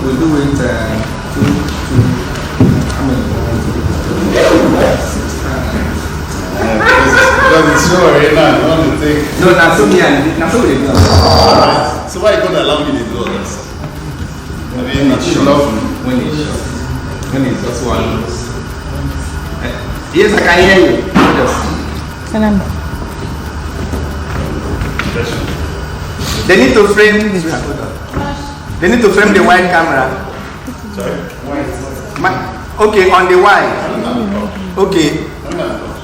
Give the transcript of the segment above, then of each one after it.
We'll do it how many? Because it's Sowore now, you want to take. No, that's so they do. So why you gonna allow me to do all this? I mean, When it's short. When it's just one. Yes, I can hear you. They need to frame. They need to frame the wide camera. sorry? Okay, on the wide. Okay.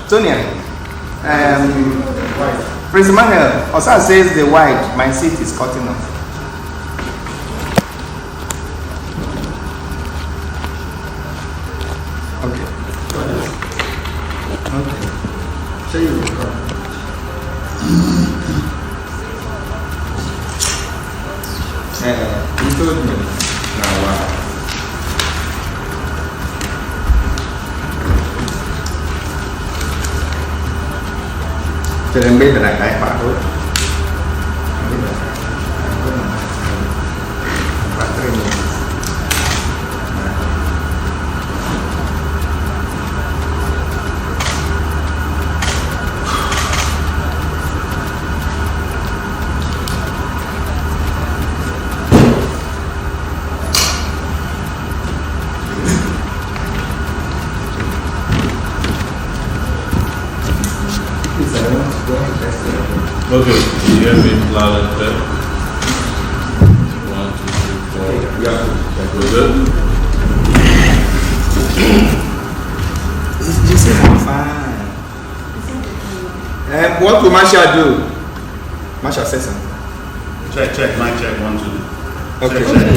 Tonya. Prince Emmanuel also says the wide. My seat is cutting off. Okay. Okay. Show you. You told me. Now, wow. Cho nên biết là cái phản đối. Okay, you hear me loud and clear? 1, 2, 3, 4. Yeah. We're good? You say I'm fine. What will Masha do? Masha says something. Check, mic check, 1, 2. Okay. Check.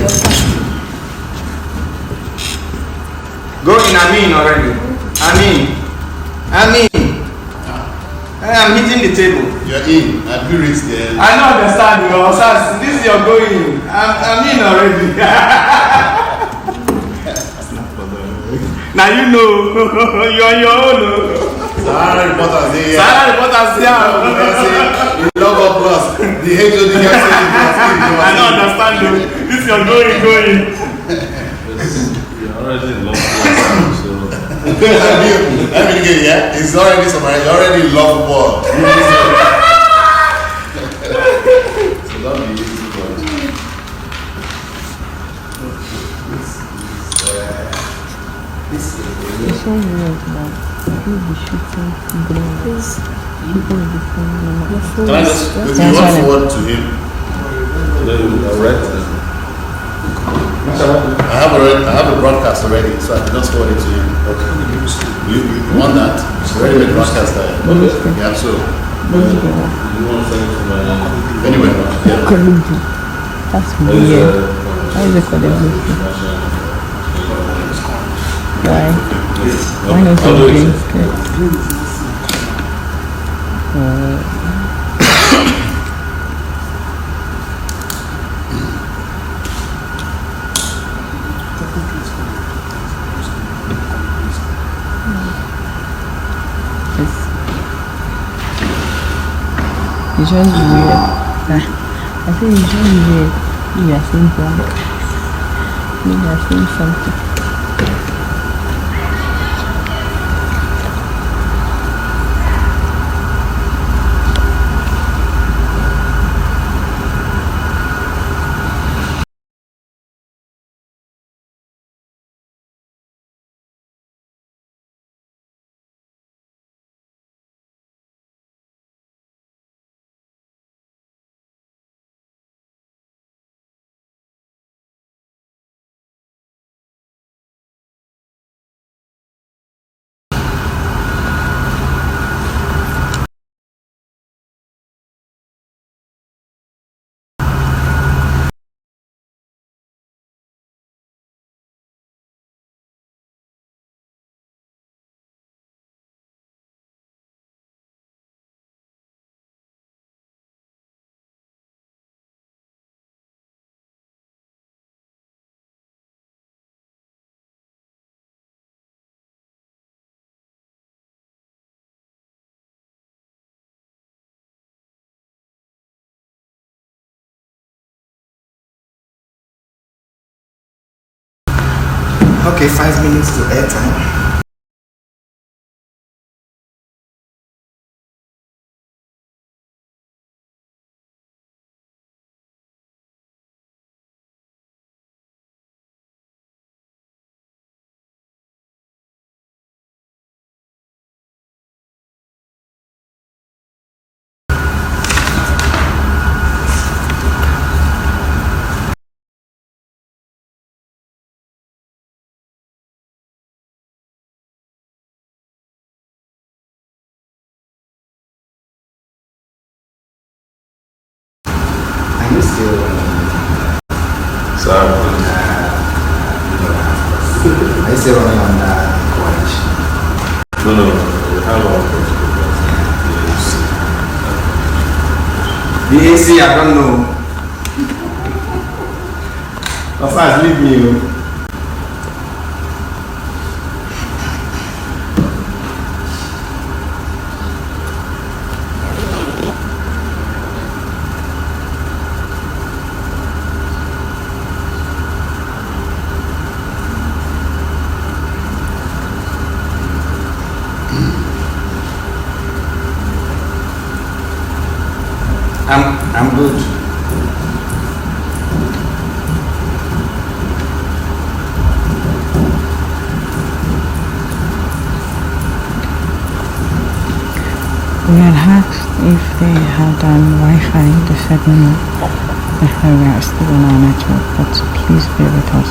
Go in Amin already. Amin. I'm hitting the table. You're in. Have you reached there? I don't understand you. This is your going. I'm in already. Now you know. You're on your own. Sahara reporters here. Loveworldplus. The HOD gets it. I don't understand you. This is your going. You're already in Loveworldplus, so. Let me get it, yeah? It's already summarized. You're already in Loveworld. So that'll be easy for you. This is It's so weird now. People be shooting brains. People will be filming them. Can I just, if you want forward to him, then I'll write it. I have a broadcast already, so I can just forward it to him. Okay. You want that? It's already been broadcast there. Okay. Yeah, so. You want to send it to my anyway? Yeah. That's weird. How is it for the movie? Why? Why not I'll do it. It's just weird. I think it's just weird. You are saying something. You are saying something. Okay, 5 minutes to airtime. Are you still Sorry. Are you still running on the coalition? No. We have our political The AC, I don't know. Of course, leave me. I'm good. We had asked if they had Wi-Fi. They said no. We are still on our network, but please bear with us.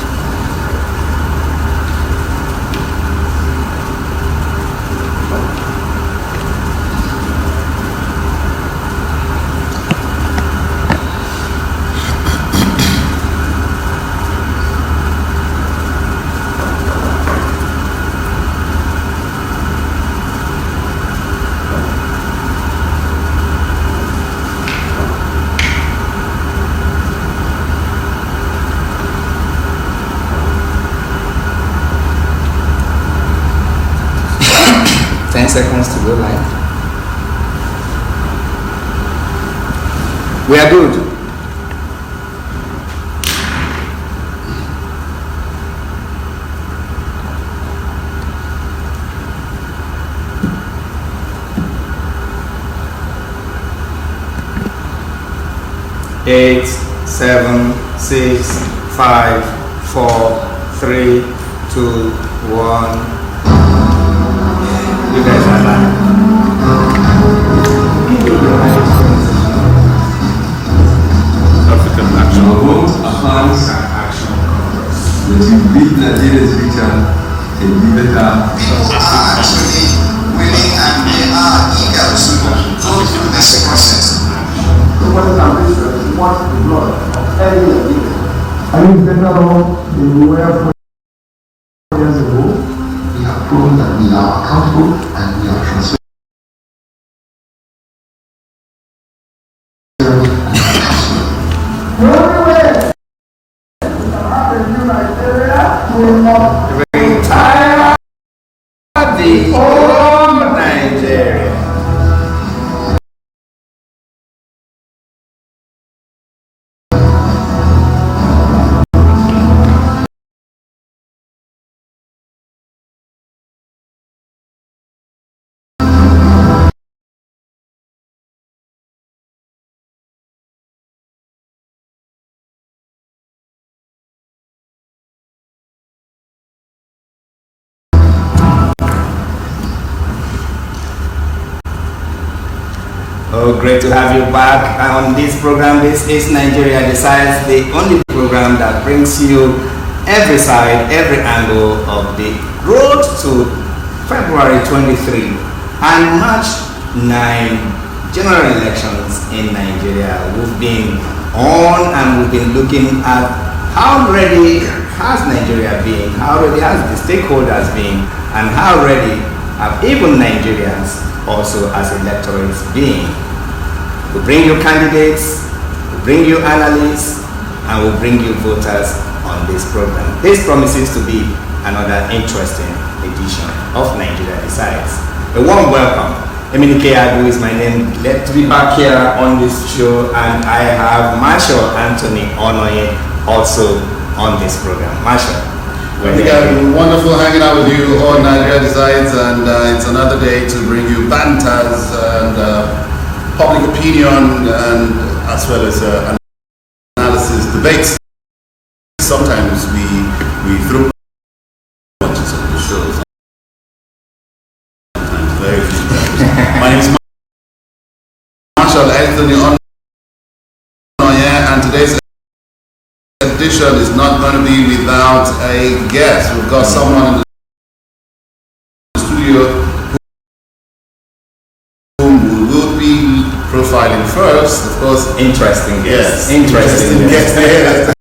Seconds to go live. We are good. Eight, 7, 6, 5, 4, 3, 2, 1. You guys are live. African Action Both Plans and Action Congress. To build Nigeria's vision a better People are actually willing and they are eager to go through this process. Nobody can be want the blood of any Nigerian. I think better off than we were 4 years ago. We have proven that we are accountable and we are transparent. The only way we can have a new Nigeria will not Retire the old Nigeria. Oh, great to have you back on this program. This is Nigeria Decides, the only program that brings you every side, every angle of the road to February 23 and March 9 general elections in Nigeria. We've been on and we've been looking at how ready has Nigeria been, how ready has the stakeholders been, and how ready have even Nigerians also as electorates being. We bring you candidates, we bring you analysts, and we bring you voters on this program. This promises to be another interesting edition of Nigeria Decides. A warm welcome. Eminike Agu is my name. Glad to be back here on this show, and I have Marshal Anthony Onoye also on this program. Marshal. I think it's been wonderful hanging out with you on Nigeria Decides, and it's another day to bring you banters and public opinion, and as well as analysis, debates. Sometimes we throw punches on the shows. Sometimes very few times. My name is Marshall Anthony Omoyele, and today's edition is not going to be without a guest. We've got someone in the studio whom we will be profiling first. Of course, interesting guest. Yes, interesting guest.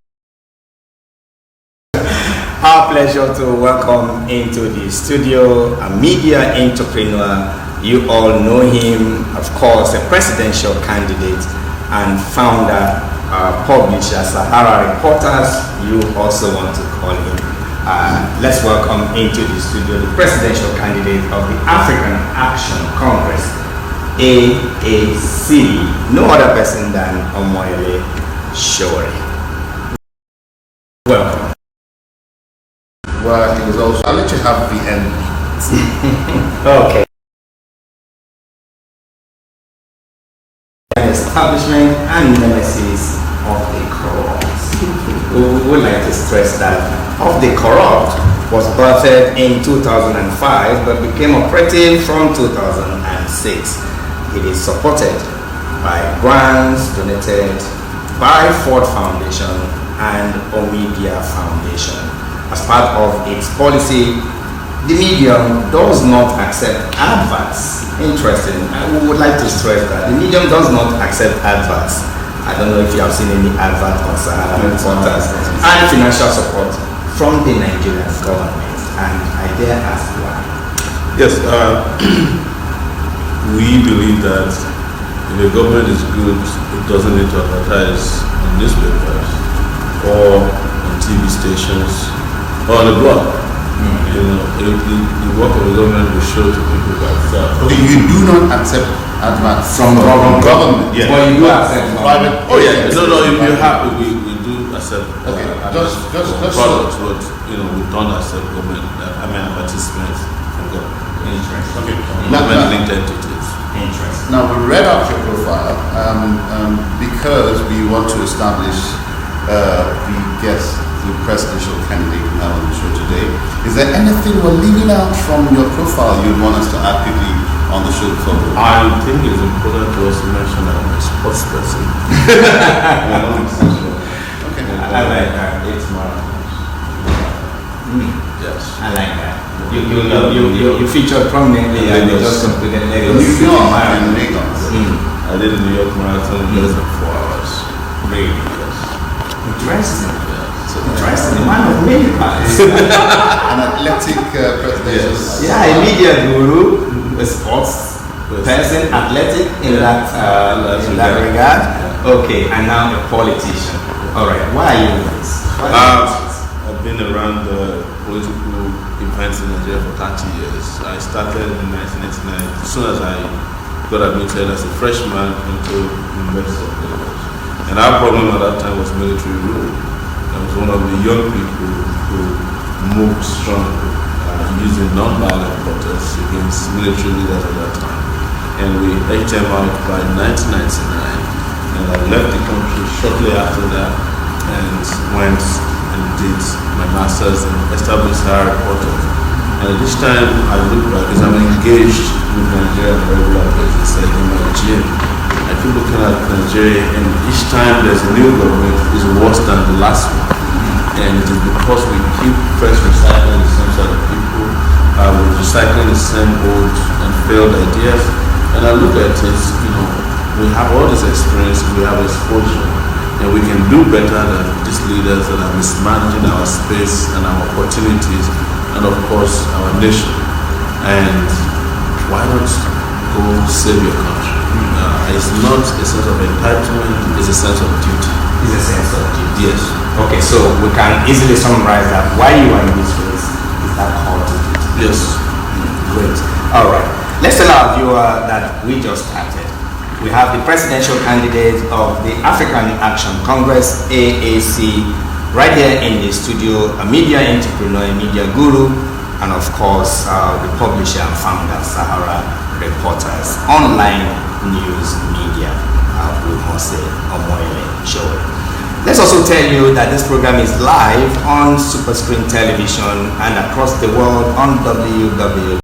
Our pleasure to welcome into the studio a media entrepreneur. You all know him, of course, a presidential candidate and founder, publisher, Sahara Reporters. You also want to call him. Let's welcome into the studio the presidential candidate of the African Action Congress, AAC. No other person than Omoyele Sowore. Welcome. Well, it was also. I'll let you have the end. Okay. Establishment and nemesis of the corrupt. We would like to stress that Of the Corrupt was birthed in 2005 but became operative from 2006. It is supported by grants donated by Ford Foundation and Omedia Foundation. As part of its policy, the medium does not accept adverts. Interesting. We would like to stress that the medium does not accept adverts. I don't know if you have seen any advert on Sahara Reporters. And financial support from the Nigerian government. And I dare ask why. Yes, we believe that if the government is good, it doesn't need to advertise on newspapers or on TV stations or on the blog. You know, the work of the government will show to people by itself. Okay, you do not accept adverts From government. Yeah. But you do accept private. Oh yeah, no, if you have, we do accept. Okay, just products, but you know, we don't accept government. Advertisements from government. Interesting. Okay. Government linked entities. Interesting. Now we read out your profile because we want to establish the guest, the presidential candidate we have on the show today. Is there anything we're leaving out from your profile you'd want us to add quickly on the show before? I think it's important to also mention that I'm a sports person. Okay. I like that. It's marathons. Yes. I like that. You featured prominently and you just completed Lagos. New York and Lagos. I did the New York Marathon in less than 4 hours. Really? Yes. Interesting. Yeah. So Interesting. The man of many parts. An athletic presidential. Yes. Yeah, a media guru, a sports person, athletic in that regard. Okay, and now a politician. All right, why are you in this? I've been around the political events in Nigeria for 30 years. I started in 1989 as soon as I got admitted as a freshman into University of Lagos. And our problem at that time was military rule. I was one of the young people who moved strong using non-violent protests against military leaders at that time. And we edged them out by 1999. And I left the country shortly after that and went and did my master's and established Sahara Reporters. And at this time I look back because I'm engaged with Nigeria on a regular basis, like in my gym. I keep looking at Nigeria, and each time there's a new government is worse than the last one. And it is because we keep fresh recycling the same set of people, we're recycling the same old and failed ideas. And I look at it, you know, we have all this experience, we have exposure, and we can do better than these leaders that are mismanaging our space and our opportunities, and of course our nation. And why not go save your country? It's not a sense of entitlement, it's a sense of duty. It's a sense of duty. Yes. Okay, so we can easily summarize that why you are in this race is that call to duty. Yes. Great. All right. Let's tell our viewer that we just started. We have the presidential candidate of the African Action Congress, AAC, Right here in the studio, a media entrepreneur, a media guru, and of course, the publisher and founder, Sahara Reporters, online news media, we must say, Omoyele Sowore. Let's also tell you that this program is live on Superscreen Television and across the world on www.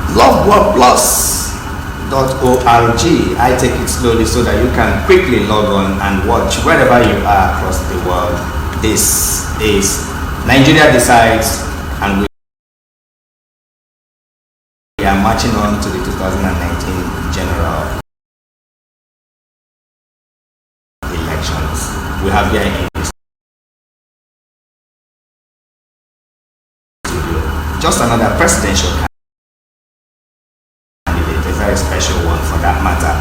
Loveworldplus.org. I take it slowly so that you can quickly log on and watch wherever you are across the world. This is Nigeria Decides, and we are marching on to the 2019 general elections. We have here in the studio just another presidential candidate, a very special one for that matter.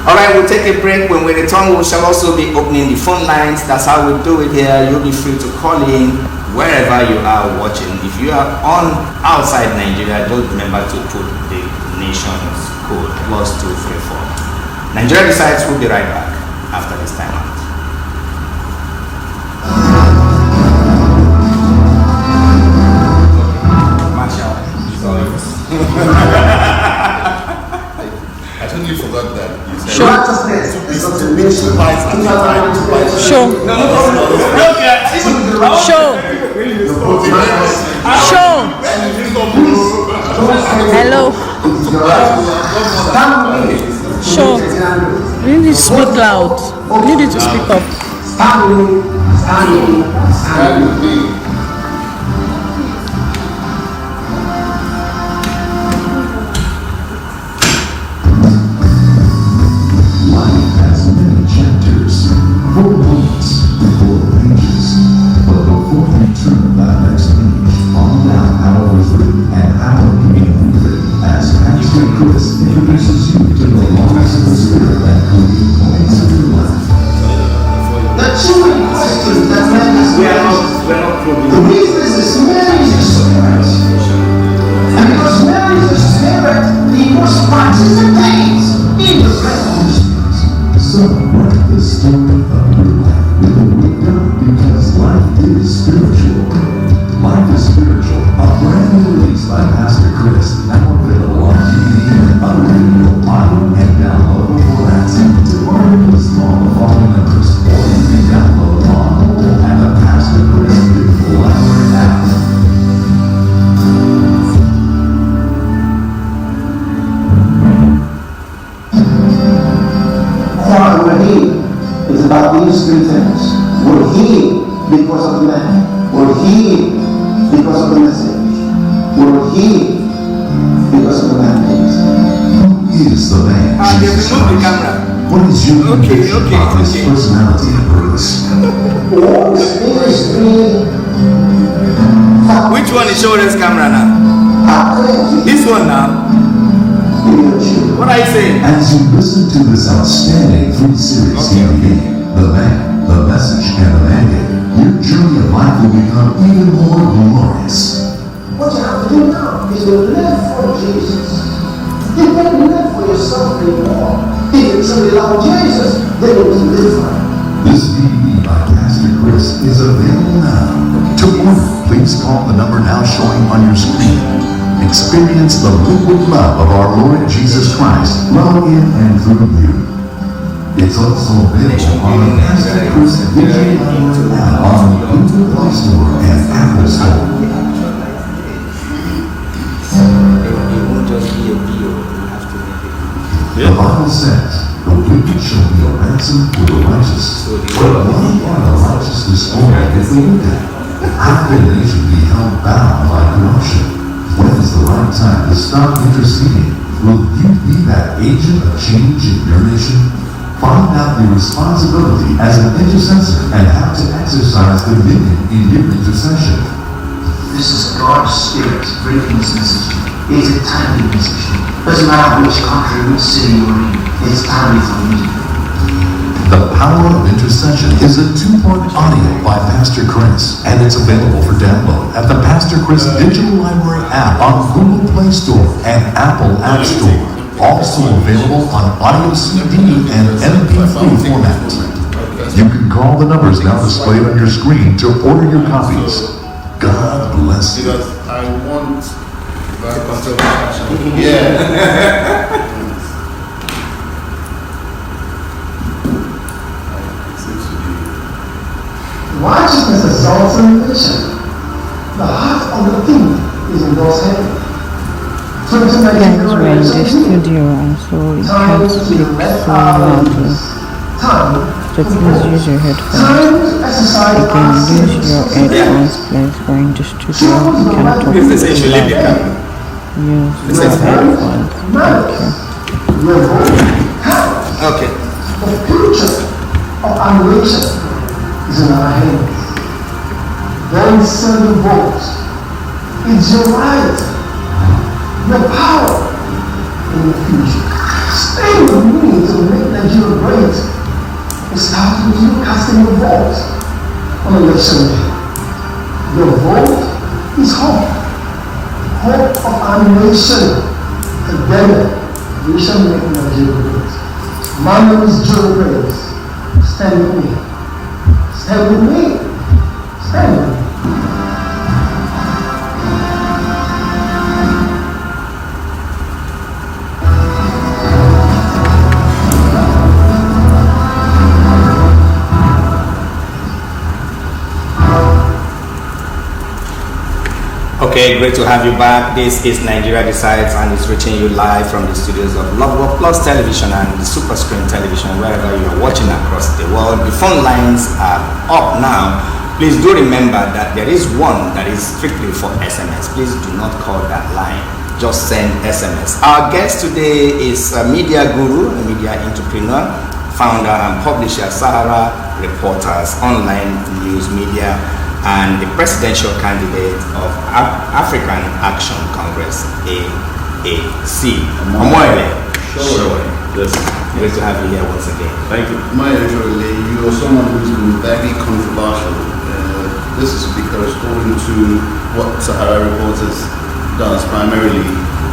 Alright, we'll take a break. When we return, we shall also be opening the phone lines. That's how we do it here. You'll be free to call in wherever you are watching. If you are on outside Nigeria, don't remember to put the nation's code +234. Nigeria Decides. We'll be right back after this time out. I totally forgot that. You said Sure. Sure. Sure. Sure. Hello. Sure. You need to speak loud. You need to speak up. Personality and purpose. Which one is showing this camera now? This one now? What are you saying? As you listen to this outstanding free series campaign, The Man, The Message, and The Mandate, your journey of life will become even more glorious. What you have to do now is to live for Jesus. You can't live for yourself anymore. If you truly love Jesus, then you will live for him. This DVD by Pastor Chris is available now. To order, please call the number now showing on your screen. Experience the liquid love of our Lord Jesus Christ, flowing in and through you. It's also available on the Pastor Chris digital app on the Google Play Store and Apple Store. The Bible says, the wicked shall be a ransom for the righteous. But why are the righteous destroyed if we do that? How can a nation be held bound by corruption? When is the right time to stop interceding? Will you be that agent of change in your nation? Find out your responsibility as an intercessor and how to exercise dominion in your intercession. This is God's Spirit breaking this message. It's a timely message. Doesn't matter which country, which city you're in, it's timely for me. The Power of Intercession is a 2-part audio by Pastor Chris, and it's available for download at the Pastor Chris Digital Library app on Google Play Store and Apple App Store. Also available on audio CD and MP3 formats. You can call the numbers now displayed on your screen to order your copies. God bless you. Because I want that. Yeah. Righteousness exalts a nation. The heart of the king is in God's hand. Guys, we're in the studio and so you can't speak so loudly. So please use your headphones. Again, use your headphones please. We're in the studio. You can't talk This is actually loudly. Use your headphones. Thank you. Okay. The future of our nation is in our hands. Then send the vote. It's your right, your power in the future. Stay with me to make Nigeria great. It starts with you casting your vote on election day. Your vote is hope. Hope of our nation. Together, we shall make Nigeria great. My name is Joe Grace. Stand with me. Stand with me. Stand with me. Okay, great to have you back. This is Nigeria Decides and it's reaching you live from the studios of Loveworldplus Television and the Super Screen Television, wherever you are watching across the world. The phone lines are up now. Please do remember that there is one that is strictly for SMS. Please do not call that line. Just send SMS. Our guest today is a media guru, a media entrepreneur, founder and publisher, Sahara Reporters, online news media, and the presidential candidate of African Action Congress, AAC. Omoyele. Sowore. Yes. Great to have you here once again. Thank you. Usually, you are someone who's been very controversial. This is because owing to what Sahara Reporters does primarily,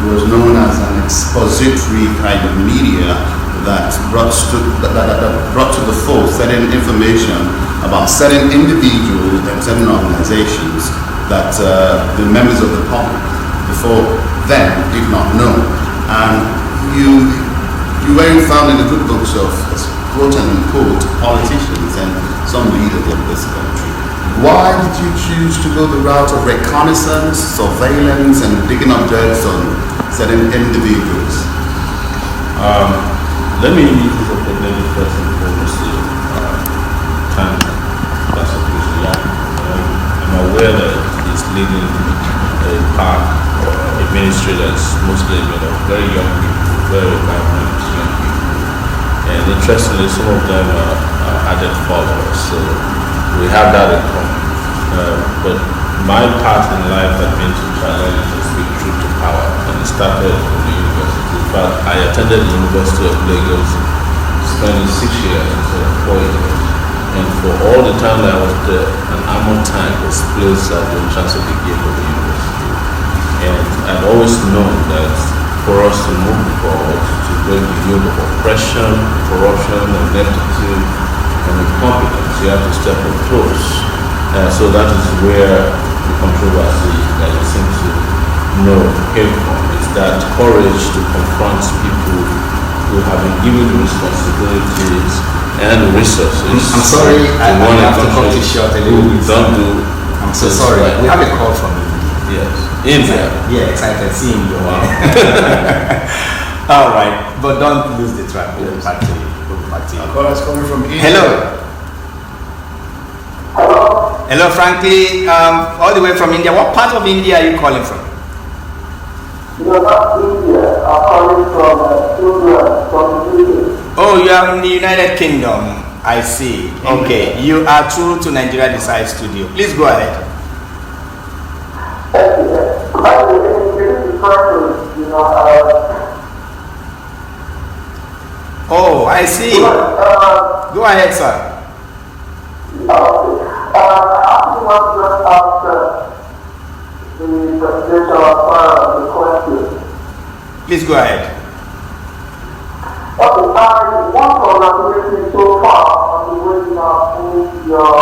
was known as an expository kind of media that brought to the fore certain information about certain individuals and certain organizations that the members of the public before then did not know. And you weren't found in the good books of quote unquote politicians and some leaders of this country. Why did you choose to go the route of reconnaissance, surveillance, and digging up dirt on certain individuals? Let me use this opportunity first and foremost to thank Pastor Chris. I'm aware that he's leading a path or a ministry that's mostly made of very young people, very vibrant young people. And interestingly, some of them are added followers, so we have that in common. But my path in life had been to challenge and speak truth to power, and it started from the university. In fact, I attended the University of Lagos, spending 6 years instead of 4 years. And for all the time that I was there, an armored tank was placed at the entrance of the gate of the university. And I've always known that for us to move forward, to break the yoke of oppression, corruption, ineptitude, and incompetence, you have to step up close. So that is where the controversy that you seem to know came from. It's that courage to confront people who have been given the responsibilities and the resources. I'm sorry, I have to cut you short a little bit. Don't do. I'm so sorry. Right. We have a call from you. Yes. India. Yeah, excited seeing you. Wow. All right, but don't lose the track. We'll be back to you. We'll be back to you. Our call is coming from India. Hello. Hello, Frankie. All the way from India. What part of India are you calling from? No, not India. I'm calling from England. Oh, you are in the United Kingdom. I see. Okay, you are true to Nigeria Decide Studio. Please go ahead. By the way, this is I see. Go ahead, sir. I want to just ask the presidential the question. Please go ahead. Okay, I want to congratulate you so far on the way you have moved your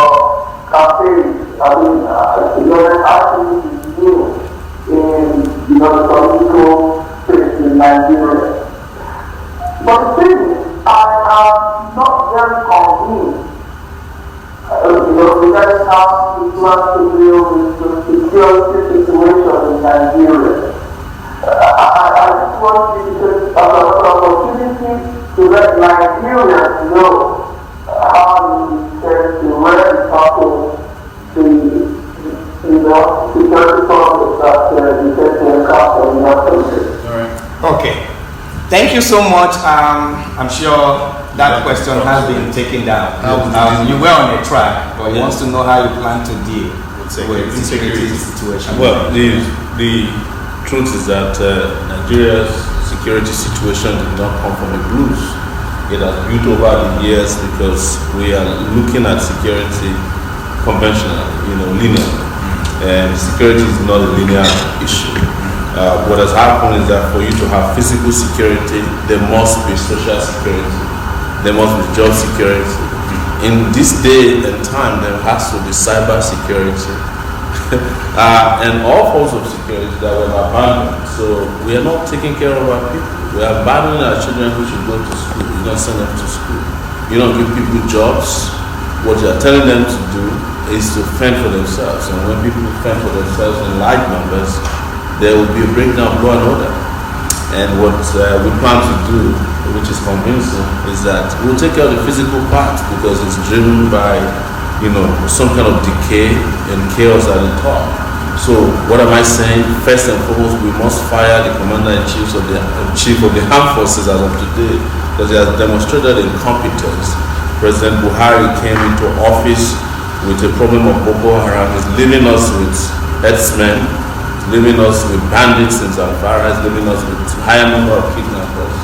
campaign. I mean, your activity is new in the political space in Nigeria. But the thing is, I am not very convinced. Regarding how to plan to deal with the security situation in Nigeria. I just want you to take an opportunity to let Nigerians know how you intend to really tackle the security problems that you take to encounter in your country. Okay. Thank you so much. I'm sure that question has been taken down. You were on a track, but he wants to know how you plan to deal with the security situation. Well, the truth is that Nigeria's security situation did not come from the blues. It has built over the years because we are looking at security conventionally, linearly. And security is not a linear issue. What has happened is that for you to have physical security, there must be social security. There must be job security. In this day and time, there has to be cyber security. And all forms of security that were abandoned. So we are not taking care of our people. We are abandoning our children who should go to school. You don't send them to school. You don't give people jobs. What you are telling them to do is to fend for themselves. And when people fend for themselves in large numbers, there will be a breakdown of law and order. And what we plan to do, which is convincing, is that we'll take care of the physical part because it's driven by, some kind of decay and chaos at the top. So what am I saying? First and foremost, we must fire the commander-in-chief of the armed forces as of today because he has demonstrated incompetence. President Buhari came into office with a problem of Boko Haram. He's leaving us with herdsmen, leaving us with bandits in Zamfara, leaving us with higher number of kidnappers,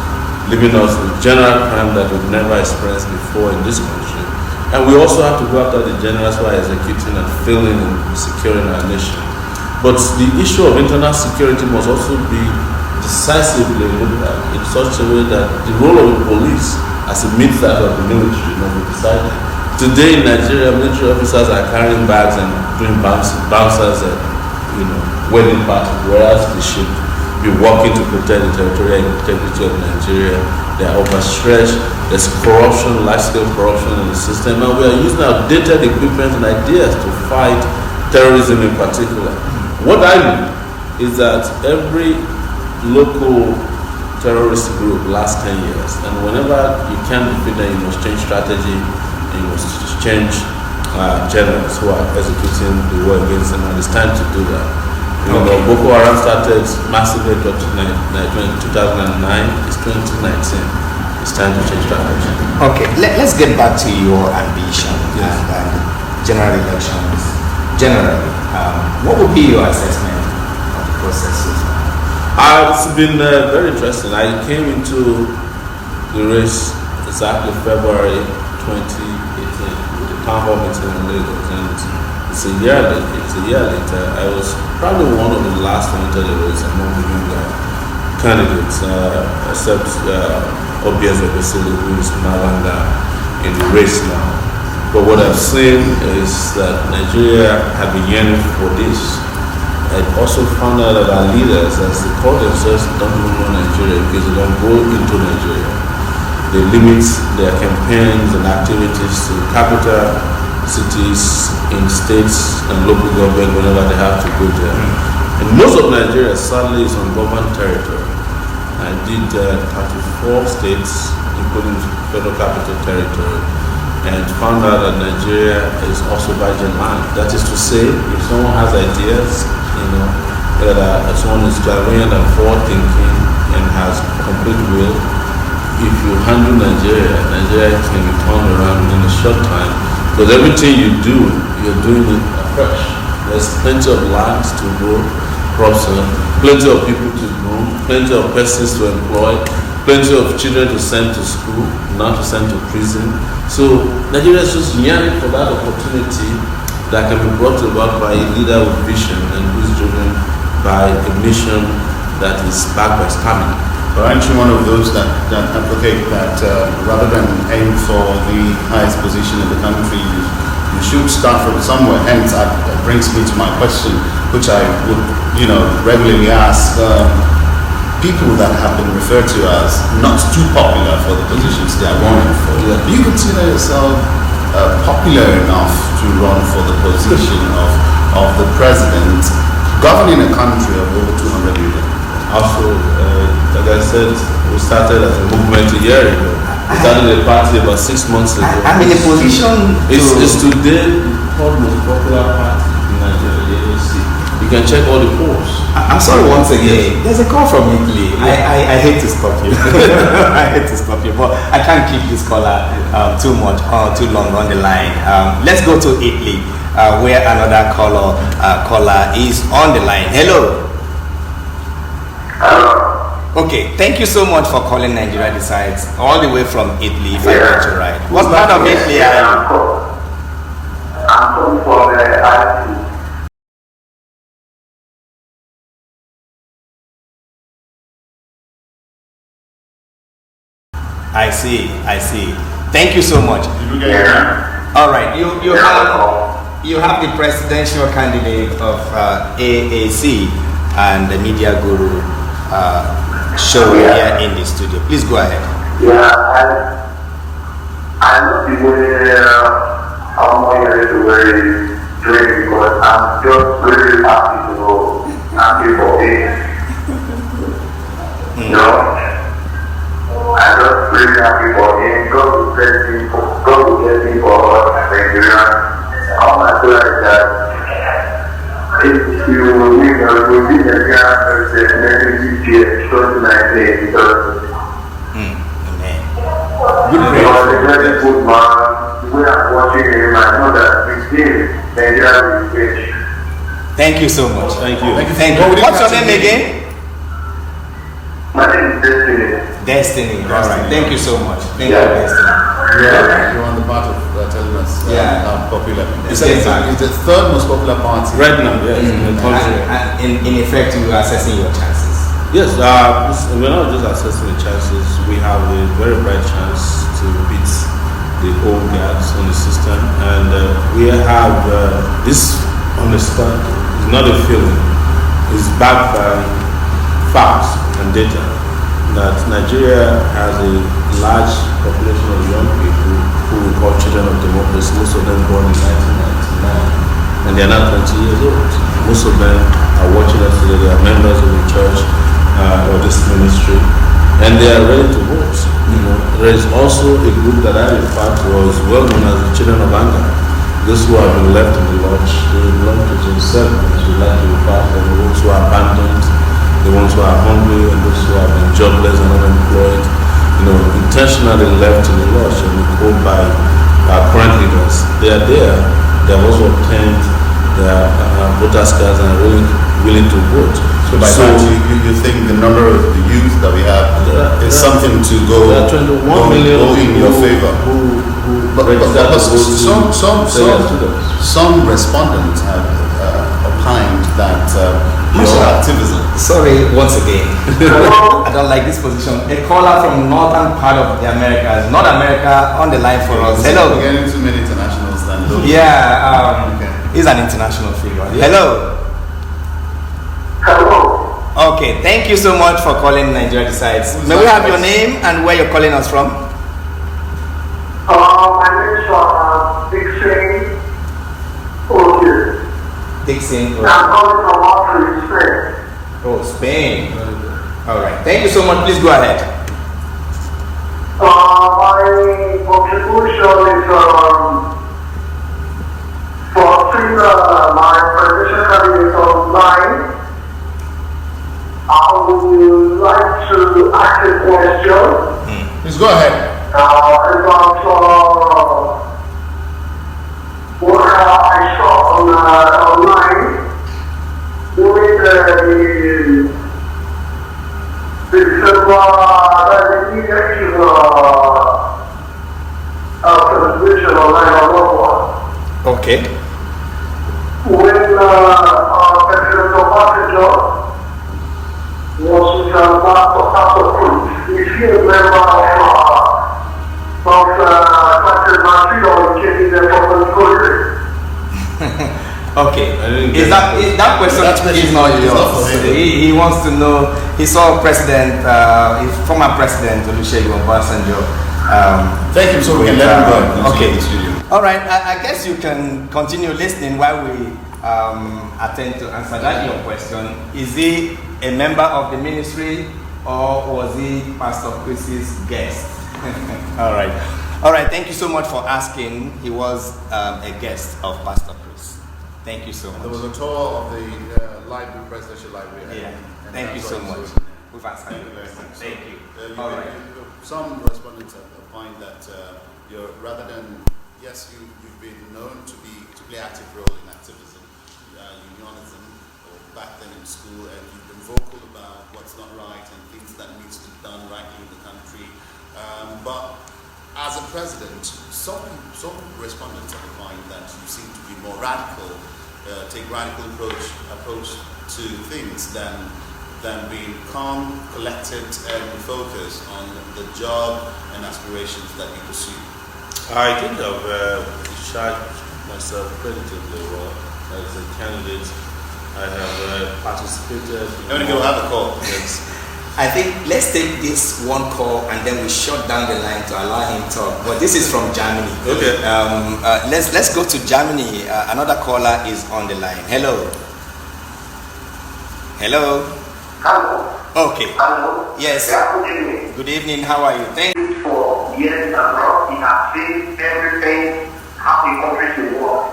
leaving us with general crime that we've never experienced before in this country. And we also have to go after the generals who are executing and failing in securing our nation. But the issue of internal security must also be decisively looked at in such a way that the role of the police as it meets that of the military must be decided. Today in Nigeria, military officers are carrying bags and doing bouncers at wedding parties, whereas they should be working to protect the territorial integrity of Nigeria. They are overstretched. There's corruption, large-scale corruption in the system, and we are using outdated equipment and ideas to fight terrorism in particular. What I know is that every local terrorist group lasts 10 years, and whenever you can defeat them, you must change strategy, and you must change generals who are executing the war against them, and it's time to do that. Boko Haram started massively in 2009, it's 2019. It's time to change strategy. Okay, let's get back to your ambition and general elections. Generally, what would be your assessment of the process so far? It's been very interesting. I came into the race exactly February 2018 with the town hall meeting in Lagos, and it's a year later. I was probably one of the last to enter the race among the younger candidates, except Obieze Besili, who is no longer in the race now. But what I've seen is that Nigeria have been yearning for this. I also found out that our leaders, as they call themselves, don't even know Nigeria because they don't go into Nigeria. They limit their campaigns and activities to capital cities, in states and local government whenever they have to go there. And most of Nigeria sadly is on government territory. I did 34 states, including federal capital territory, and found out that Nigeria is also virgin land. That is to say, if someone has ideas, that someone is clairvoyant and forward-thinking and has complete will, if you handle Nigeria can be turned around in a short time. Because everything you do, you're doing it afresh. There's plenty of land to grow crops on, plenty of people to groom, plenty of persons to employ, plenty of children to send to school, not to send to prison. So Nigeria is just yearning for that opportunity that can be brought about by a leader with vision and who is driven by a mission that is backed by stamina. So aren't you one of those that advocate that rather than aim for the highest position in the country, you should start from somewhere? Hence, that brings me to my question, which I would, regularly ask people that have been referred to as not too popular for the positions they are running for. Yeah. Do you consider yourself popular enough to run for the position of the president, governing a country of over 200 million? Also, like I said, we started as a movement a year ago. We started a party about 6 months ago. I'm in a position It's today the third most popular party in Nigeria, the ANC. You can check all the polls. I'm sorry once again. There's a call from Italy. I hate to stop you. I hate to stop you, but I can't keep this caller too much or too long on the line. Let's go to Italy, where another caller is on the line. Hello. Okay, thank you so much for calling Nigeria Decides all the way from Italy, if I got you right. What part of Italy are you? I'm coming from Italy. I see. Thank you so much. Yeah. All right, you have the presidential candidate of AAC and the media guru Sowore here in the studio. Please go ahead. Yeah, I know the way Omoyele is very doing because I'm just really happy to know happy for him. You know? I'm just really happy for him. God will bless him for Nigeria. I feel like that. If you will be the guy that next year, 2019, because a very good man. The way I'm watching him, I know that with him, Nigeria will change. Thank you so much. Thank you. What's your name again? My name is Destiny. Destiny. All right. Thank you so much. Thank you, Destiny. Yeah, you're on the part of telling us how popular. It's the third most popular party Right now, yes. In the country. And in effect, you are assessing your chances. Yes, we're not just assessing the chances. We have a very bright chance to beat the old guards on the system, and we have this understand. It's not a feeling. It's backed by facts and data that Nigeria has a large population of young people who we call children of democracy. Most of them born in 1999, and they are now 20 years old. Most of them are watching us today. They are members of the church or this ministry, and they are ready to vote. There is also a group that I refer to as well known as the children of anger. Those who have been left in the lodge, they belong to Gen 7, as we like to refer to them, those who are abandoned, the ones who are hungry, and those who have been jobless and unemployed, intentionally left in the lodge and called by our current leaders. They are there. They have also obtained their voters' cards and are really willing to vote. So by that, you think the number of the youth that we have is something to go in your favor? Some respondents have opined that your activism. Sorry, once again. I don't like this position. A caller from northern part of the Americas, North America, on the line for us. Hello. We're getting too many internationals than those. Yeah, he's an international figure. Hello. Hello. Okay, thank you so much for calling Nigeria Decides. May we have your name and where you're calling us from? My name is Dixon. Okay. Dixon. I'm calling from Madrid, Spain. Oh, Spain. All right. Thank you so much. Please go ahead. My contribution is for seeing my presidential candidate online. I would like to ask a question. Please go ahead. About what I saw online during the December Okay. Is that question is not yours. He wants to know. He saw President, former President Olusegun Obasanjo. Thank you. So we can let him go. Okay. All right. I guess you can continue listening while we attempt to answer that your question. Is he a member of the ministry or was he Pastor Chris's guest? All right. All right. Thank you so much for asking. He was a guest of Pastor Chris. Thank you so much. There was a tour of the library, presidential library. Yeah. Thank you so much. We've answered your question. Thank you. All right. Some respondents have opined that you're rather than you've been known to play active role in activism, unionism, or back then in school, and you've been vocal about what's not right and things that needs to be done rightly in the country. But as a president, some respondents have opined that you seem to be more radical, take radical approach to things than being calm, collected, and focused on the job and aspirations that you pursue. I think I've charged myself creditably well as a candidate. I have participated. How many people have a call? Yes. I think let's take this one call and then we shut down the line to allow him talk. But this is from Germany. Okay. Let's go to Germany. Another caller is on the line. Hello. Hello. Okay. Hello. Yes. Yeah, good evening. Good evening. How are you? Thank you. For years abroad, we have seen everything how the country should work.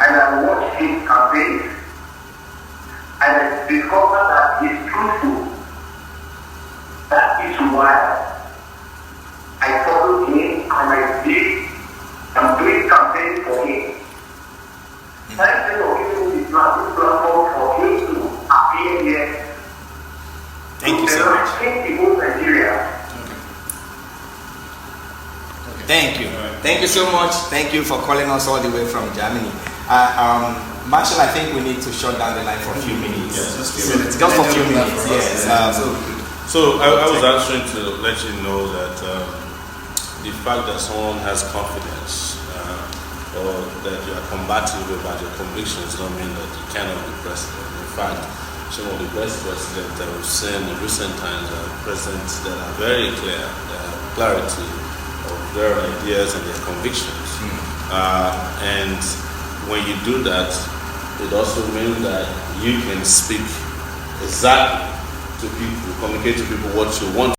And I watched his campaign and I discovered that he's truthful. That is why I followed him and I'm doing campaign for him. Thank you for giving me the platform for him to appear here. Thank you so much. Thank you. Thank you so much. Thank you for calling us all the way from Germany. Marshall, I think we need to shut down the line for a few minutes. Yes, just a for a few minutes. Yes. So I was answering to let you know that the fact that someone has confidence or that you are combative about your convictions don't mean that you cannot be president. In fact, some of the best presidents that we've seen in recent times are presidents that are very clear, that have clarity of their ideas and their convictions. And when you do that, it also means that you can speak exactly to people, communicate to people what you want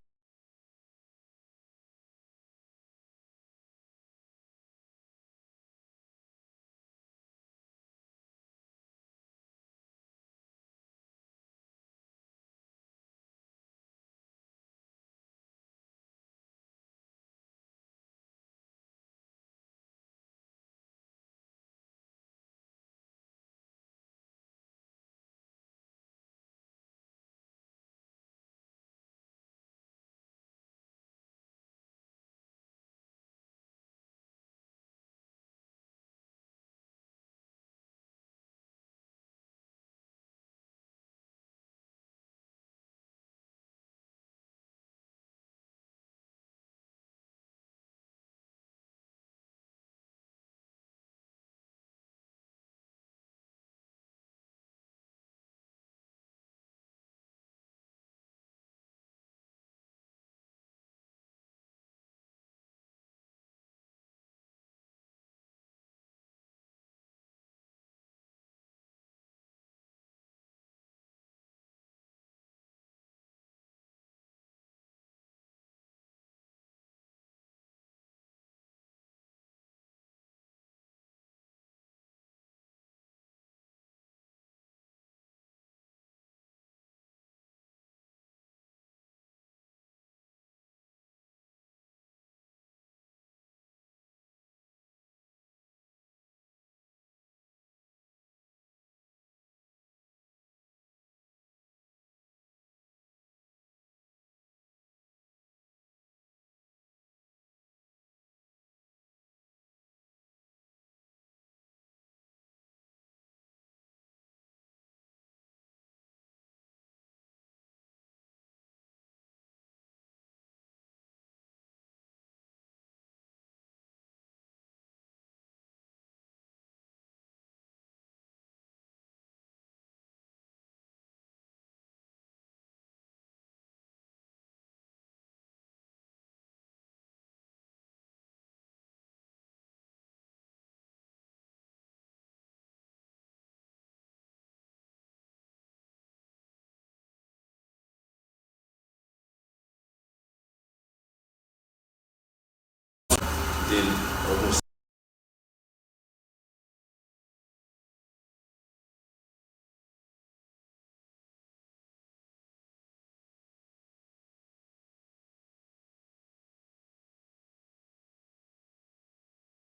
within almost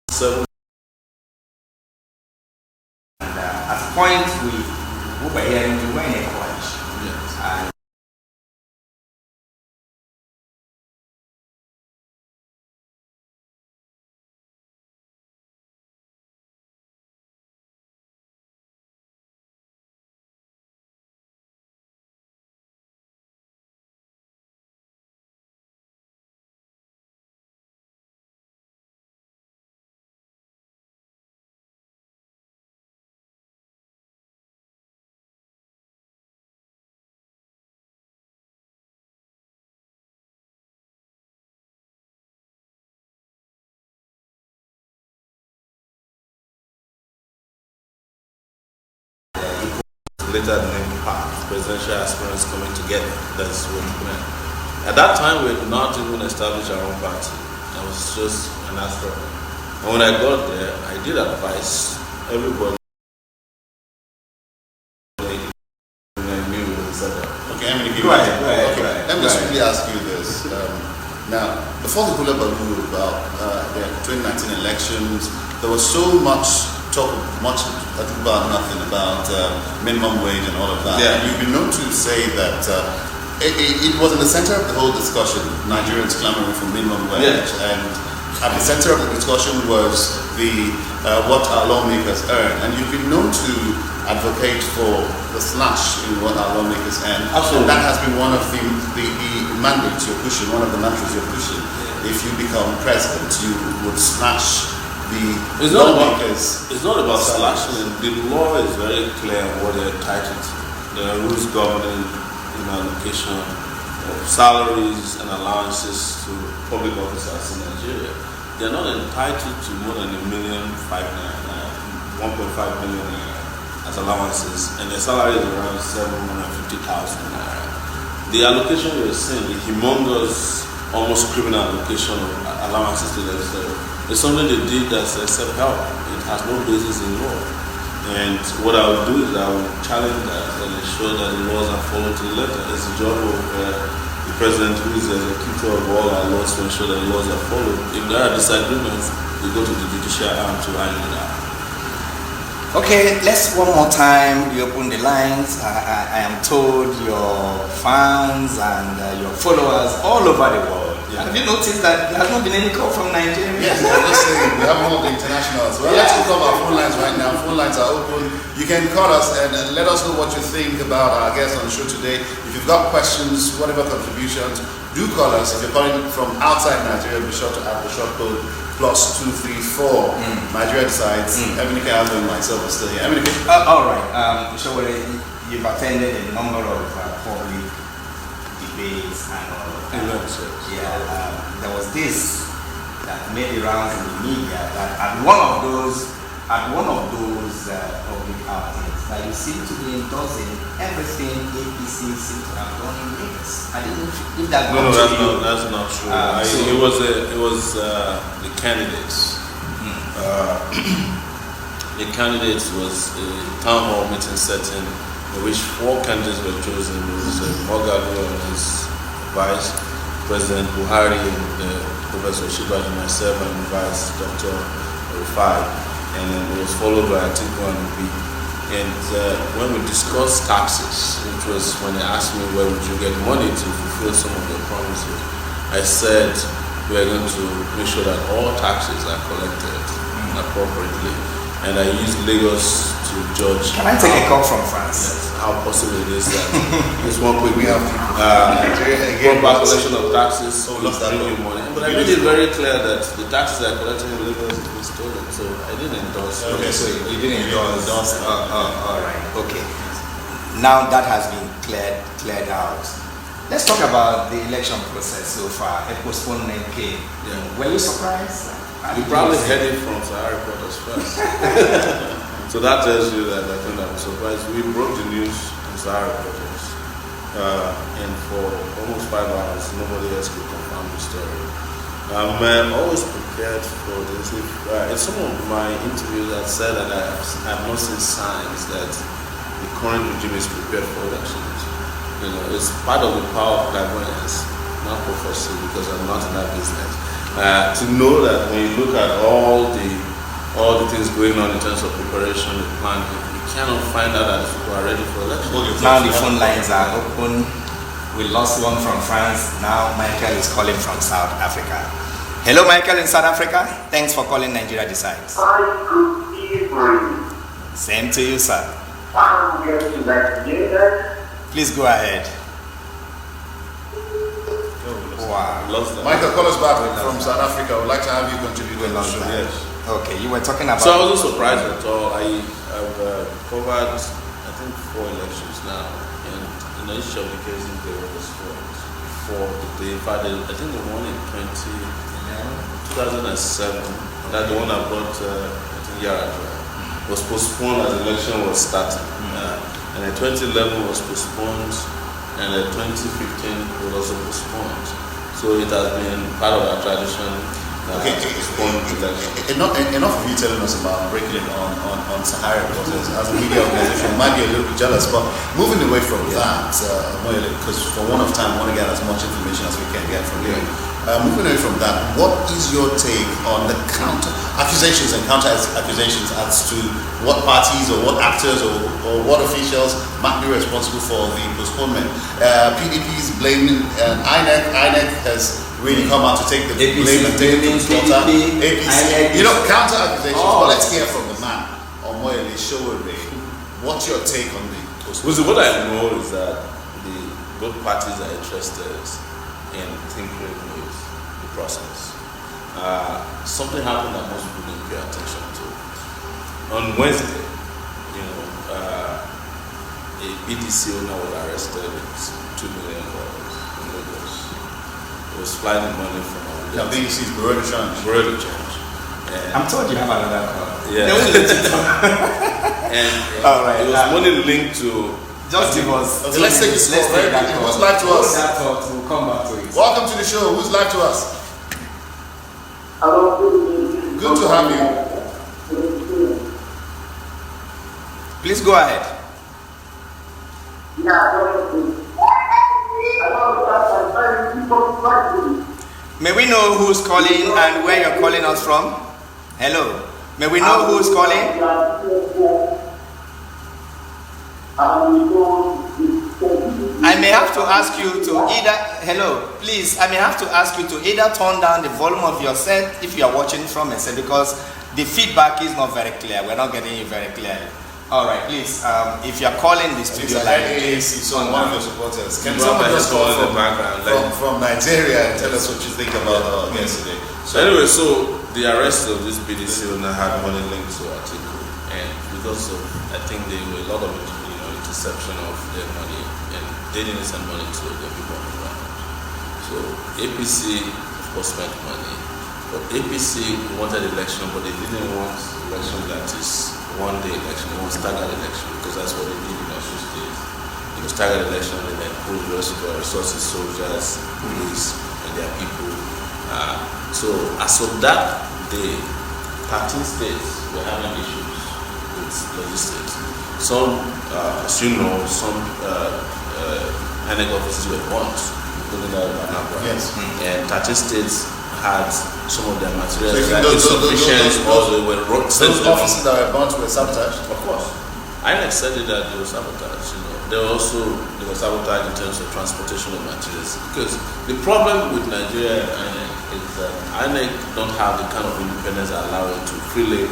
seven. And at a point we were hearing we were in a coalition. Yes. And later named PAC, presidential aspirants coming together. That's what it meant. At that time, we had not even established our own party. That was just an afterthought. And when I got there, I did advise everybody. I knew it was set up. Okay, I'm going to give Go you ahead. Let me just quickly ask you this. Now, before the Hulabaloo about the 2019 elections, there was so much talk, I think about nothing about minimum wage and all of that. Yeah. And you've been known to say that it was in the center of the whole discussion, Nigerians clamoring for minimum wage. Yeah. And at the center of the discussion was the what our lawmakers earn. And you've been known to advocate for the slash in what our lawmakers earn. Absolutely. And that has been one of the mandates you're pushing, one of the mantras you're pushing. If you become president, you would slash It's not about salaries. slashing. The law is very clear on what they're entitled to. There are rules governing allocation of salaries and allowances to public officers in Nigeria. They're not entitled to more than 1.5 million as allowances, and their salary is around 750,000 naira. The allocation we're seeing, the humongous, almost criminal allocation of allowances to themselves, it's something they did as a self-help. It has no basis in law. And what I will do is I will challenge that and ensure that the laws are followed to the letter. It's the job of the president, who is the executor of all our laws, to ensure that the laws are followed. If there are disagreements, we go to the judicial arm to iron it out. okay, let's one more time reopen the lines. I am told your fans and your followers all over the world. Yeah. Have you noticed that there has not been any call from Nigeria? Yes, I'm just saying, we have all the internationals. Well, let's pick up our phone lines right now. Phone lines are open. You can call us and let us know what you think about our guest on the show today. If you've got questions, whatever contributions, do call us. If you're calling from outside Nigeria, be sure to add the short code +234. Nigeria decides. Eminike and myself are still here. Eminike. All right. Sowore, you've attended a number of public debates and all of that. Yeah, there was this that made the rounds in the media that at one of those public outings that you seem to be endorsing everything APC seems to have done in Lagos. I didn't give that. No, that's not true. It was the candidates. The candidates was a town hall meeting setting in which 4 candidates were chosen. It was Omoyele and his Vice President Buhari and Professor Shibaji, myself, and Vice Dr. Rufai, and then it was followed by Atiku and B. And when we discussed taxes, which was when they asked me where would you get money to fulfill some of their promises, I said we are going to make sure that all taxes are collected appropriately, and I used Lagos to judge. Can I take a call from France? Yes, how possible it is that just one quick We have proper collection of taxes So will lost that bring you law. money. But I made it very clear that the taxes that are collected in Lagos is stolen, so I didn't endorse. Okay, so You didn't endorse. that. All right. Okay. Now that has been cleared out. Let's talk about the election process so far. A postponement came. Yeah. Were you surprised? You probably heard it from Sahara reporters first. So that tells you that I think I was surprised. We broke the news on Sahara reporters. And for almost 5 hours, nobody else could confirm the story. I'm always prepared for this. In some of my interviews, I've said that I've not seen signs that the current regime is prepared for elections. It's part of the power of clairvoyance, not prophecy, because I'm not in that business. To know that when you look at all the things going on in terms of preparation, the planning, you cannot find out that people are ready for elections. Now the phone lines are open. We lost one from France. Now Michael is calling from South Africa. Hello, Michael in South Africa. Thanks for calling Nigeria Decides. Hi, good evening. Same to you, sir. I'm here to Nigeria. Please go ahead. Wow. Michael, call us back from South Africa. We'd like to have you contribute to the show. Yes. Okay, you were talking about... So I wasn't surprised at all. I've covered, I think, 4 elections now. And in each of the cases, there was 4. In fact, I think the one in 2007, that the one I brought, I think, was postponed as the election was starting. And in 2011 was postponed, and in 2015 was also postponed. So it has been part of our tradition. Enough of you telling us about breaking it on Sahara, because as a media organization, we might be a little bit jealous. But moving away from that, because for one of time, we want to get as much information as we can get from you. Moving away from that, what is your take on the counter accusations as to what parties or what actors or what officials might be responsible for the postponement? PDP is blaming INEC has really come out to take the blame and take it to slaughter. APC, counter accusations. But let's hear from the man, Omoyele Sowore. What's your take on the postponement? What I know is that both parties are interested in tinkering with the process. Something happened that most people didn't pay attention to. On Wednesday, a BDC owner was arrested with $2 million in Lagos. He was flying money from our BDC is Bureau de Change. I'm told you have another call. Yeah. And all right, it was money linked to... Just give us. Okay, let's take this call. Who's live to us? We'll come back to it. Welcome to the show. Who's live to us? Hello. Good to have you. Please go ahead. May we know who's calling and where you're calling us from? Hello. May we know who's calling? I may have to ask you to I may have to ask you to either turn down the volume of your set if you are watching from a set, because the feedback is not very clear. We're not getting you very clearly. All right, please, if you are calling the studio line, one of your supporters. Can someone just call from Nigeria and tell us what you think about our guest today? So anyway, the arrest of this BDC owner had money linked to Article, and because of, I think there were a lot of interception of their money, and they didn't send money to the people on the ground. So APC, of course, spent money, but APC wanted election, but they didn't want election that is one-day election. They want staggered election, because that's what they did in Osun State. Staggered election, and then pull the rest of their resources, soldiers, police, and their people. So as of that day, 13 states were having issues with logistics. Some, as you know, some INEC offices were burnt, including that of Anambra. Yes. And 13 states had some of their materials that were insufficient, or they were those offices that were burnt were sabotaged? Of course. INEC said that they were sabotaged. They were sabotaged in terms of transportation of materials. Because the problem with Nigeria and INEC is that INEC don't have the kind of independence that allow it to freely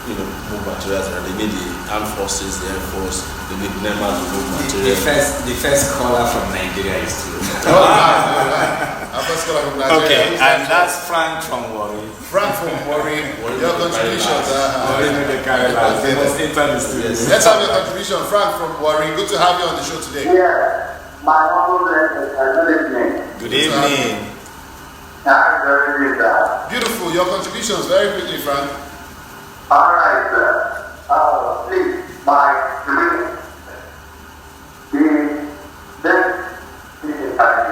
move materials, and they need the armed forces, the Air Force, they need NEMA to move materials. The first caller from Nigeria is true. First caller from Nigeria. Okay, and that's Frank from Warri. Frank from Warri. Your contributions. Let's have your contribution, Frank from Warri. Good to have you on the show today. Yeah, my honorable good evening. Good evening. Beautiful. Your contributions, very quickly, Frank. All right, sir. Please, my dream is this is like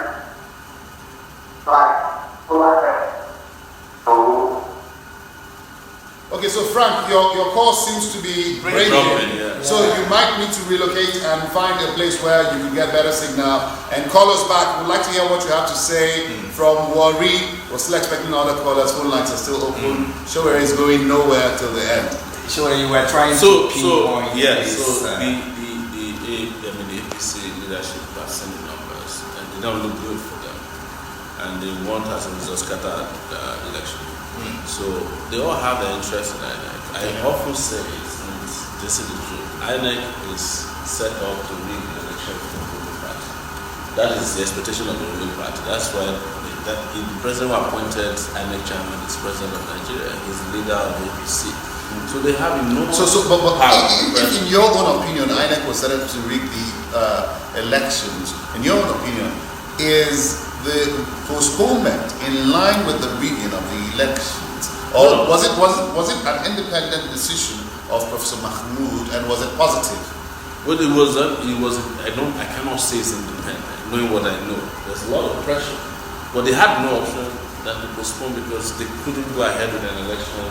Okay, so Frank, your call seems to be breaking. Yeah. So you might need to relocate and find a place where you can get better signal and call us back. We'd like to hear what you have to say from Wari. We're still expecting other callers. Phone lines are still open. Sowore is going nowhere till the end. Sure, you were trying to pinpoint this. The APC leadership are sending numbers, and they don't look good for them, and they want us to scatter the election. So they all have their interest in INEC. I often say it, and this is the truth. INEC is set up to win the election for the ruling party. That is the expectation of the ruling party. That's why the president who appointed INEC chairman is president of Nigeria. He's the leader of the APC. So they have enormous power. If in your own opinion, INEC was set up to rig the elections, in your own opinion, is the postponement in line with the rigging of the elections, or was it an independent decision of Professor Mahmoud, and was it positive? Well, it was. I cannot say it's independent. Knowing what I know, there's a lot of pressure, but they had no option than to postpone because they couldn't go ahead with an election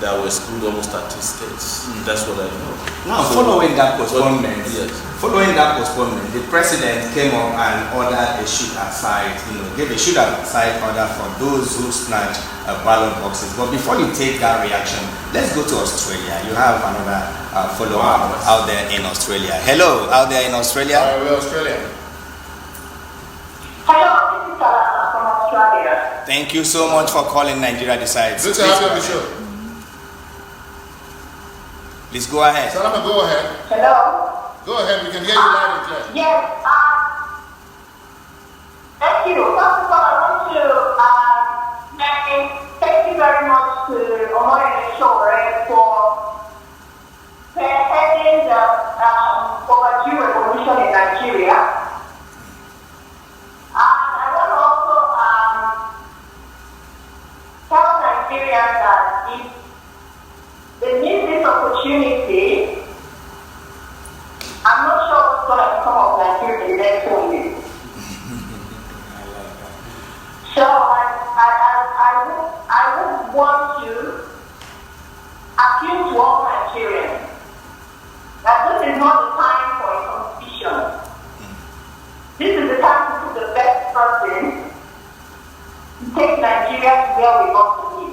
that will exclude almost 30 states. That's what I know. Now, following that postponement, the president came up and ordered a shoot-aside, gave a shoot-aside order for those who snatch ballot boxes. But before you take that reaction, let's go to Australia. You have another follow-up out there in Australia. Hello, out there in Australia. Hi, we're Australia. Hello, this is Salama from Australia. Thank you so much for calling Nigeria Decides. Good to have you on the show. Please go ahead. Salama, go ahead. Hello? Go ahead, we can hear you loud and clear. Yes, thank you. First of all, I want to thank you very much to Omoyele Sowore for heading the overdue revolution in Nigeria. And I want to also tell Nigerians that if they need this opportunity, I'm not sure what's going to become of Nigeria in the next 4 years. So I would want to appeal to all Nigerians that this is not the time for a competition. This is the time to put the best person to take Nigeria to where we want to be.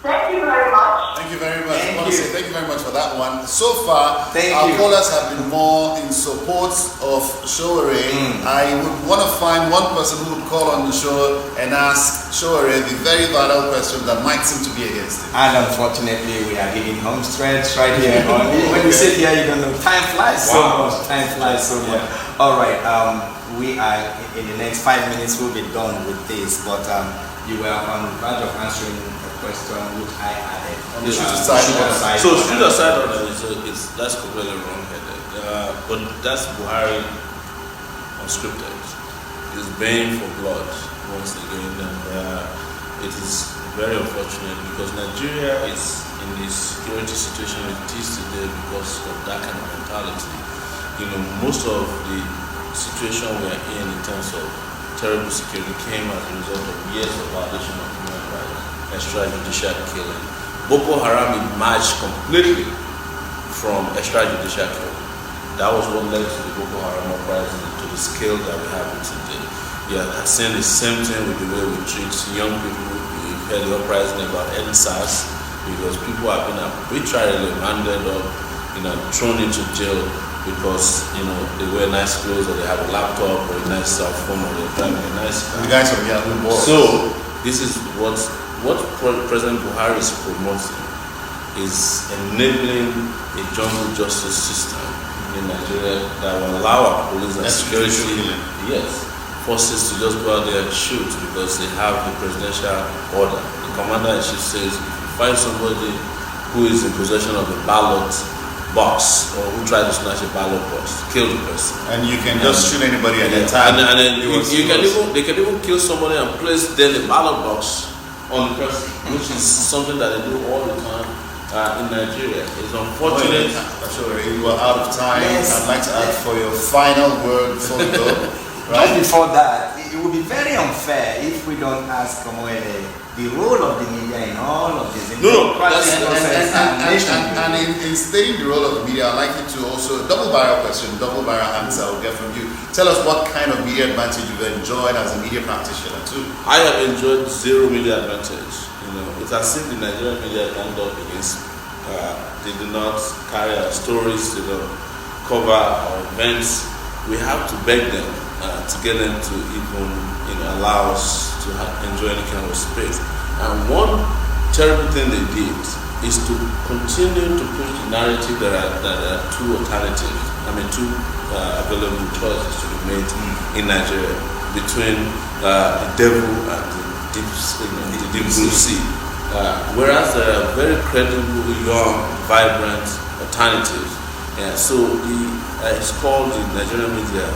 Thank you very much. Thank you very much. I want to say thank you very much for that one. So far, our callers have been more in support of Sowore. I would want to find one person who would call on the show and ask Sowore the very vital question that might seem to be against him. And unfortunately, we are getting home stretch right here. When you sit here, you don't know. Time flies so much. Time flies so much. All right. We are in the next 5 minutes. We'll be done with this. But you were on the verge of answering question which I added. On the shoot-aside. So shoot-aside order that's completely wrong-headed. But that's Buhari unscripted. He's baying for blood once again, and it is very unfortunate because Nigeria is in this security situation it is today because of that kind of mentality. Most of the situation we are in terms of terrible security came as a result of years of violation of human rights. Extrajudicial killing. Boko Haram emerged completely from extrajudicial killing. That was what led to the Boko Haram uprising to the scale that we have today. We are seeing the same thing with the way we treat young people. We've heard the uprising about NSAS because people have been arbitrarily rounded up, thrown into jail because they wear nice clothes or they have a laptop or a nice cell phone or they're driving a nice car. The guys are young boys. So this is what President Buhari is promoting is enabling a jungle justice system in Nigeria that will allow our police and security forces to just go out there and shoot because they have the presidential order. The commander-in-chief says if you find somebody who is in possession of a ballot box or who tried to snatch a ballot box, kill the person. And you can just shoot anybody at that time. And then they can even kill somebody and place then the ballot box on the person, which is something that they do all the time in Nigeria. It's unfortunate. Sure, you are out of time. Yes. I'd like to ask for your final word before we go. Right before that, it would be very unfair if we don't ask Omoyele the role of the media in all of this. And in stating the role of the media, I'd like you to also, double barrel question, double barrel answer I'll get from you. Tell us what kind of media advantage you've enjoyed as a media practitioner too. I have enjoyed zero media advantage. It's as if the Nigerian media ganged up against. They do not carry our stories, they don't cover our events. We have to beg them to get them to even allow us to enjoy any kind of space. And one terrible thing they did is to continue to push the narrative that there are two alternatives. Two available choices to be made in Nigeria between the devil and the deep blue sea. Whereas there are very credible, young, vibrant alternatives. So it's called the Nigerian media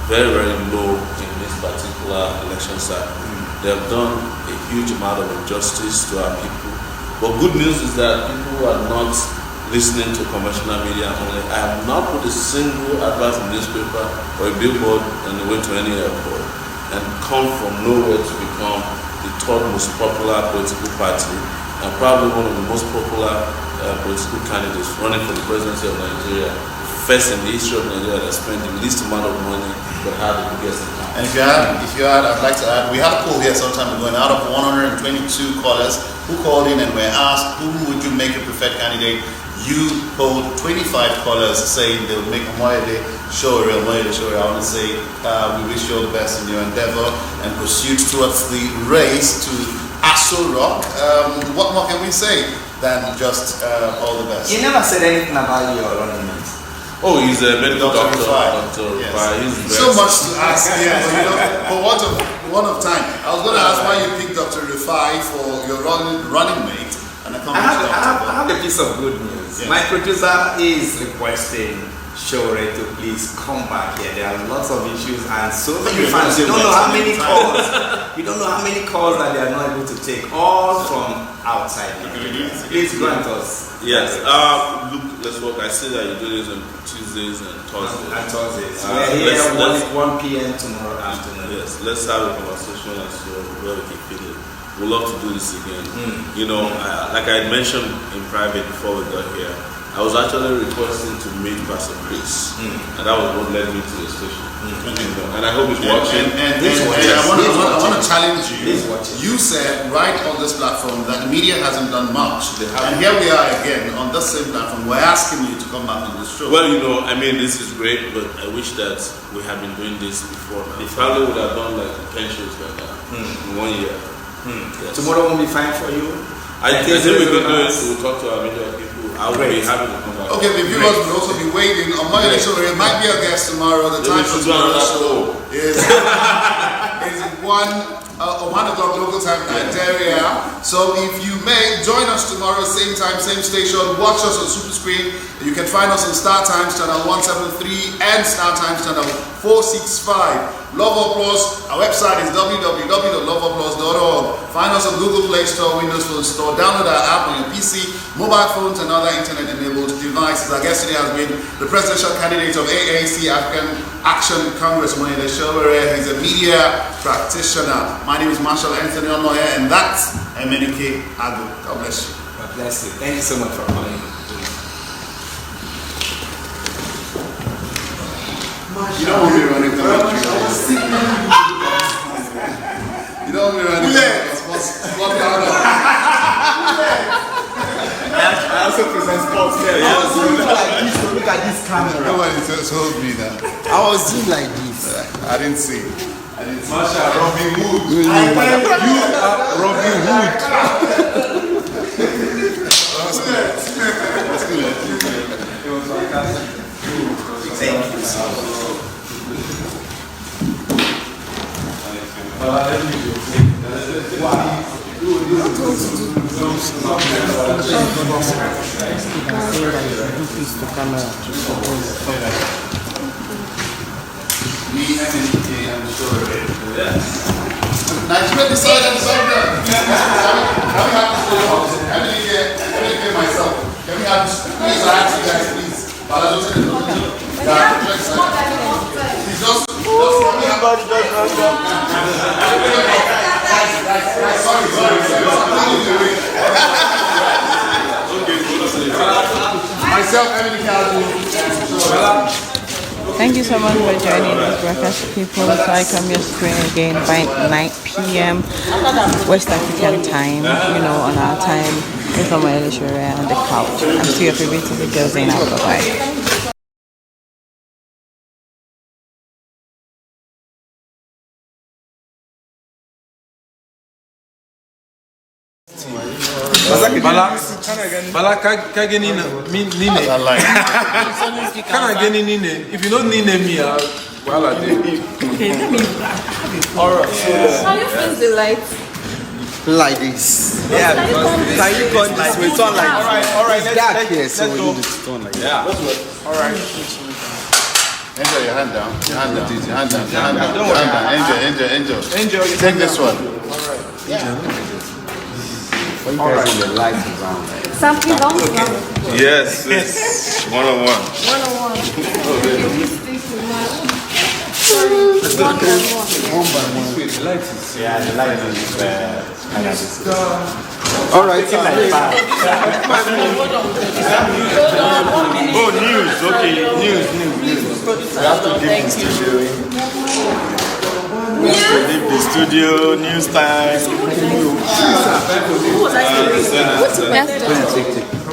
very, very low in this particular election cycle. They have done a huge amount of injustice to our people. But good news is that people are not listening to conventional media only. I have not put a single advert in newspaper or a billboard on the way to any airport and come from nowhere to become the third most popular political party and probably one of the most popular political candidates running for the presidency of Nigeria. First in the history of Nigeria that spent the least amount of money but had the biggest income. And if you had, I'd like to add, we had a poll here some time ago, and out of 122 callers who called in and were asked, who would you make a preferred candidate? You polled 25 callers saying they would make Omoyele Sowore. I want to say we wish you all the best in your endeavor and pursuit towards the race to Aso Rock. What more can we say than just all the best? You never said anything about your running mate. Oh, he's a medical doctor. Yes. So much to ask here, but one of time. I was going to ask why you picked Dr. Rufai for your running mate. And I have a piece of good news. Yes. My producer is requesting Sowore to please come back here. There are lots of issues and so many fans. You don't know how many calls. You don't know how many calls that they are not able to take. All from outside. Please grant us. Yes. Look, let's work. I see that you do this on Tuesdays and Thursdays. And Thursdays. We're here 1 p.m. tomorrow afternoon. Yes. Let's have a conversation as to where we can fit it. We'd love to do this again. Like I had mentioned in private before we got here, I was actually requesting to meet Pastor Chris, and that was what led me to the station. And I hope he's watching. And I want to challenge you. You said right on this platform that the media hasn't done much, and here we are again on the same platform. We're asking you to come back on this show. Well, this is great, but I wish that we had been doing this before. We probably would have done like 10 shows like that in 1 year. Yes. Tomorrow won't be fine for you. I think we can do it. We'll talk to our media people. I will be happy to come back. Okay, the viewers will also be waiting. Omoyele Sowore might be a guest tomorrow. The time for tomorrow's show is 1 o'clock local time, Nigeria. So if you may join us tomorrow, same time, same station. Watch us on Super Screen. You can find us on Star Times channel 173 and Star Times channel 465. Loveworldplus, our website is www.loveworldplus.org. Find us on Google Play Store, Windows Phone Store. Download our app on your PC, mobile phones, and other internet-enabled devices. Our guest today has been the presidential candidate of AAC African Action Congress, Omoyele Sowore. He's a media practitioner. My name is Marshall Anthony Omoye, and that's Emenike Agu. God bless you. God bless you. Thank you so much for coming. You don't want me running the country. You don't want me running the country. I also present sports here. I was doing like this to look at this camera. Nobody told me that. I was doing like this. I didn't see. Masha, Robin Hood. You are Robin Hood. That's good. It was fantastic. Thank you so much. Nigeria decided something. Can we have this myself? Can we have this? Please, I ask you guys, please. He's just, let me have Somebody just hung up. Myself, Emily Calhoun. Thank you so much for joining this broadcast, people. So I come your screen again by 9 p.m. West African time, on our time. It's Omoyele on the couch. I'm still your favorite TV girl, Zainab. Bye-bye. Bala, can Nine? If you don't Nine me, well, Okay, let me. Alright. How you fix the lights? Like this. Yeah, because can you cut this way? Turn like this. Alright, It's dark here, so we need to turn like that. Alright. Angel, your hand down. Your hand down. Your hand down. Your hand down. Your hand down. Angel. Take this one. Alright. What you guys in the lights around? Something wrong? Yes, 101. 101. Yeah, the light is All right. Oh, news. Okay, news. We have to leave the studio. We have to leave the studio. News time.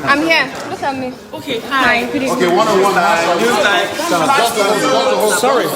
I'm here. Look at me. Okay, hi. Okay, 101. News time. Sorry.